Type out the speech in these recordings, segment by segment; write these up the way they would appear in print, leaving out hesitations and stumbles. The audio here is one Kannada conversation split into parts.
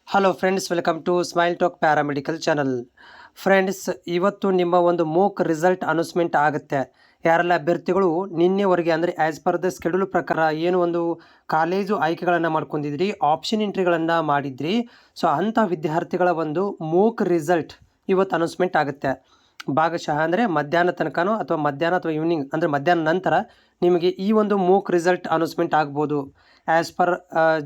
Hello friends, welcome to smile talk paramedical channel. Friends, ಇವತ್ತು ನಿಮ್ಮ ಒಂದು ಮೂಕ್ ರಿಸಲ್ಟ್ ಅನೌನ್ಸ್ಮೆಂಟ್ ಆಗುತ್ತೆ. ಯಾರೆಲ್ಲ ಅಭ್ಯರ್ಥಿಗಳು ನಿನ್ನೆವರೆಗೆ ಅಂದರೆ ಆ್ಯಸ್ ಪರ್ ದ ಸ್ಕೆಡ್ಯೂಲ್ ಪ್ರಕಾರ ಏನು ಒಂದು ಕಾಲೇಜು ಆಯ್ಕೆಗಳನ್ನು ಮಾಡ್ಕೊಂಡಿದ್ರಿ, ಆಪ್ಷನ್ ಎಂಟ್ರಿಗಳನ್ನು ಮಾಡಿದ್ರಿ, ಸೊ ಅಂಥ ವಿದ್ಯಾರ್ಥಿಗಳ ಒಂದು ಮೂಕ್ ರಿಸಲ್ಟ್ ಇವತ್ತು ಅನೌನ್ಸ್ಮೆಂಟ್ ಆಗುತ್ತೆ. ಭಾಗಶಃ ಅಂದರೆ ಮಧ್ಯಾಹ್ನ ತನಕನೋ ಅಥವಾ ಮಧ್ಯಾಹ್ನ ಅಥವಾ ಈವ್ನಿಂಗ್ ಅಂದರೆ ಮಧ್ಯಾಹ್ನ ನಂತರ ನಿಮಗೆ ಈ ಒಂದು ಮೂಕ್ ರಿಸಲ್ಟ್ ಅನೌನ್ಸ್ಮೆಂಟ್ ಆಗ್ಬೋದು. As per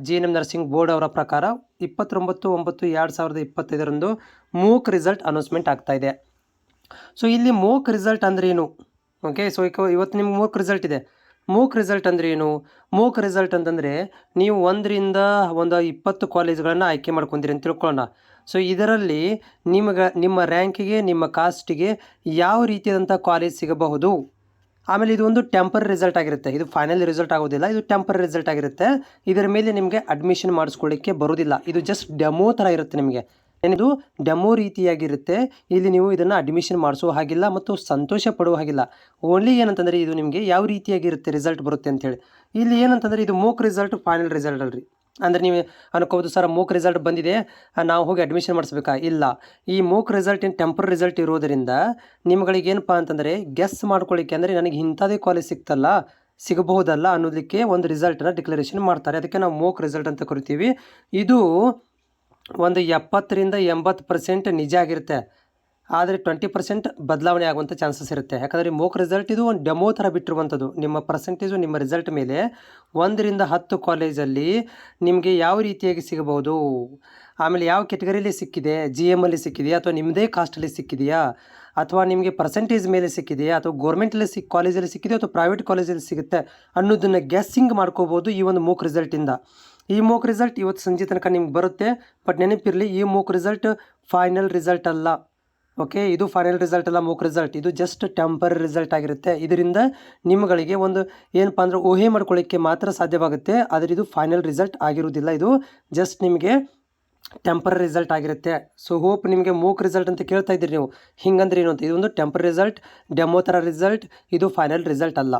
GNM nursing board ಅವರ ಪ್ರಕಾರ 29/9/2025 ಮೂಕ್ ರಿಸಲ್ಟ್ ಅನೌನ್ಸ್ಮೆಂಟ್ ಆಗ್ತಾ ಇದೆ. ಸೊ ಇಲ್ಲಿ ಮೂಕ್ ರಿಸಲ್ಟ್ ಅಂದರೆ ಏನು? ಓಕೆ, ಸೊ ಇವತ್ತು ನಿಮ್ಗೆ ಮೂಕ್ ರಿಸಲ್ಟ್ ಇದೆ. ಮೂಕ್ ರಿಸಲ್ಟ್ ಅಂದರೆ ಏನು? ಮೂಕ್ ರಿಸಲ್ಟ್ ಅಂತಂದರೆ ನೀವು 1ರಿಂದ 20 ಕಾಲೇಜ್ಗಳನ್ನು ಆಯ್ಕೆ ಮಾಡ್ಕೊಂತೀರಿ ಅಂತ ತಿಳ್ಕೊಳ್ಳೋಣ. ಸೊ ಇದರಲ್ಲಿ ನಿಮ್ಮ ರ್ಯಾಂಕಿಗೆ, ನಿಮ್ಮ ಕಾಸ್ಟಿಗೆ ಯಾವ ರೀತಿಯಾದಂಥ ಕಾಲೇಜ್ ಸಿಗಬಹುದು. ಆಮೇಲೆ ಇದು ಒಂದು ಟೆಂಪರರಿ ರಿಸಲ್ಟ್ ಆಗಿರುತ್ತೆ. ಇದು ಫೈನಲ್ ರಿಸಲ್ಟ್ ಆಗೋದಿಲ್ಲ, ಇದು ಟೆಂಪರರಿ ರಿಸಲ್ಟ್ ಆಗಿರುತ್ತೆ. ಇದರ ಮೇಲೆ ನಿಮಗೆ ಅಡ್ಮಿಷನ್ ಮಾಡಿಸ್ಕೊಳ್ಳಿಕ್ಕೆ ಬರೋದಿಲ್ಲ. ಇದು ಜಸ್ಟ್ ಡೆಮೋ ಥರ ಇರುತ್ತೆ. ನಿಮಗೆ ಏನಿದು ಡೆಮೋ ರೀತಿಯಾಗಿರುತ್ತೆ. ಇಲ್ಲಿ ನೀವು ಇದನ್ನು ಅಡ್ಮಿಷನ್ ಮಾಡಿಸೋ ಹಾಗಿಲ್ಲ ಮತ್ತು ಸಂತೋಷ ಪಡುವ ಹಾಗಿಲ್ಲ. ಓನ್ಲಿ ಏನಂತಂದರೆ ಇದು ನಿಮಗೆ ಯಾವ ರೀತಿಯಾಗಿರುತ್ತೆ ರಿಸಲ್ಟ್ ಬರುತ್ತೆ ಅಂಥೇಳಿ. ಇಲ್ಲಿ ಏನಂತಂದರೆ ಇದು ಮೂಕ್ ರಿಸಲ್ಟ್ ಫೈನಲ್ ರಿಸಲ್ಟ್ ಅಲ್ರಿ. ಅಂದರೆ ನೀವು ಅನ್ಕೋಬೋದು, ಸರ್ ಮೂಕ್ ರಿಸಲ್ಟ್ ಬಂದಿದೆ, ನಾವು ಹೋಗಿ ಅಡ್ಮಿಷನ್ ಮಾಡಿಸ್ಬೇಕಾ? ಇಲ್ಲ, ಈ ಮೂಕ್ ರಿಸಲ್ಟ್ ಏನು ಟೆಂಪರರಿ ರಿಸಲ್ಟ್ ಇರೋದರಿಂದ ನಿಮ್ಗಳಿಗೇನಪ್ಪ ಅಂತಂದರೆ ಗೆಸ್ ಮಾಡ್ಕೊಳ್ಳಿಕ್ಕೆ, ಅಂದರೆ ನನಗೆ ಇಂಥದೇ ಕಾಲೇಜ್ ಸಿಗಬಹುದಲ್ಲ ಅನ್ನೋದಕ್ಕೆ ಒಂದು ರಿಸಲ್ಟನ್ನು ಡಿಕ್ಲರೇಷನ್ ಮಾಡ್ತಾರೆ. ಅದಕ್ಕೆ ನಾವು ಮೂಕ್ ರಿಸಲ್ಟ್ ಅಂತ ಕರಿತೀವಿ. ಇದು ಒಂದು 70-80% ನಿಜ ಆಗಿರುತ್ತೆ. ಆದರೆ 20% ಬದಲಾವಣೆ ಆಗುವಂಥ ಚಾನ್ಸಸ್ ಇರುತ್ತೆ. ಯಾಕಂದರೆ ಮೂಕ್ ರಿಸಲ್ಟ್ ಇದು ಒಂದು ಡೆಮೋ ಥರ ಬಿಟ್ಟಿರುವಂಥದ್ದು. ನಿಮ್ಮ ಪರ್ಸೆಂಟೇಜು ನಿಮ್ಮ ರಿಸಲ್ಟ್ ಮೇಲೆ 1ರಿಂದ 10 ಕಾಲೇಜಲ್ಲಿ ನಿಮಗೆ ಯಾವ ರೀತಿಯಾಗಿ ಸಿಗಬಹುದು, ಆಮೇಲೆ ಯಾವ ಕೆಟಗರಿಯಲ್ಲಿ ಸಿಕ್ಕಿದೆ, GM ಅಲ್ಲಿ ಸಿಕ್ಕಿದೆಯಾ ಅಥವಾ ನಿಮ್ಮದೇ ಕಾಸ್ಟಲ್ಲಿ ಸಿಕ್ಕಿದೆಯಾ, ಅಥವಾ ನಿಮಗೆ ಪರ್ಸೆಂಟೇಜ್ ಮೇಲೆ ಸಿಕ್ಕಿದೆಯಾ, ಅಥವಾ ಗೌರ್ಮೆಂಟಲ್ಲಿ ಕಾಲೇಜಲ್ಲಿ ಸಿಕ್ಕಿದೆಯಾ ಅಥವಾ ಪ್ರೈವೇಟ್ ಕಾಲೇಜಲ್ಲಿ ಸಿಗುತ್ತೆ ಅನ್ನೋದನ್ನು ಗೆಸ್ಸಿಂಗ್ ಮಾಡ್ಕೋಬೋದು ಈ ಒಂದು ಮೂಕ್ ರಿಸಲ್ಟಿಂದ. ಈ ಮೂಕ್ ರಿಸಲ್ಟ್ ಇವತ್ತು ಸಂಜೆ ತನಕ ನಿಮ್ಗೆ ಬರುತ್ತೆ. ಬಟ್ ನೆನಪಿರಲಿ, ಈ ಮೂಕ್ ರಿಸಲ್ಟ್ ಫೈನಲ್ ರಿಸಲ್ಟ್ ಅಲ್ಲ. ಓಕೆ, ಇದು ಫೈನಲ್ ರಿಸಲ್ಟ್ ಅಲ್ಲ. ಮೂಕ್ ರಿಸಲ್ಟ್ ಇದು ಜಸ್ಟ್ ಟೆಂಪರರಿ ರಿಸಲ್ಟ್ ಆಗಿರುತ್ತೆ. ಇದರಿಂದ ನಿಮ್ಮಗಳಿಗೆ ಒಂದು ಏನಪ್ಪ ಅಂದರೆ ಊಹೆ ಮಾಡ್ಕೊಳ್ಳಿಕ್ಕೆ ಮಾತ್ರ ಸಾಧ್ಯವಾಗುತ್ತೆ. ಆದರೆ ಇದು ಫೈನಲ್ ರಿಸಲ್ಟ್ ಆಗಿರೋದಿಲ್ಲ. ಇದು ಜಸ್ಟ್ ನಿಮಗೆ ಟೆಂಪರರಿ ರಿಸಲ್ಟ್ ಆಗಿರುತ್ತೆ. ಸೊ ಹೋಪ್ ನಿಮಗೆ ಮೂಕ್ ರಿಸಲ್ಟ್ ಅಂತ ಕೇಳ್ತಾ ಇದ್ದೀರಿ ನೀವು, ಹಿಂಗಂದ್ರೆ ಏನು ಅಂತ. ಇದು ಒಂದು ಟೆಂಪರರಿ ರಿಸಲ್ಟ್, ಡೆಮೋ ಥರ ರಿಸಲ್ಟ್, ಇದು ಫೈನಲ್ ರಿಸಲ್ಟ್ ಅಲ್ಲ.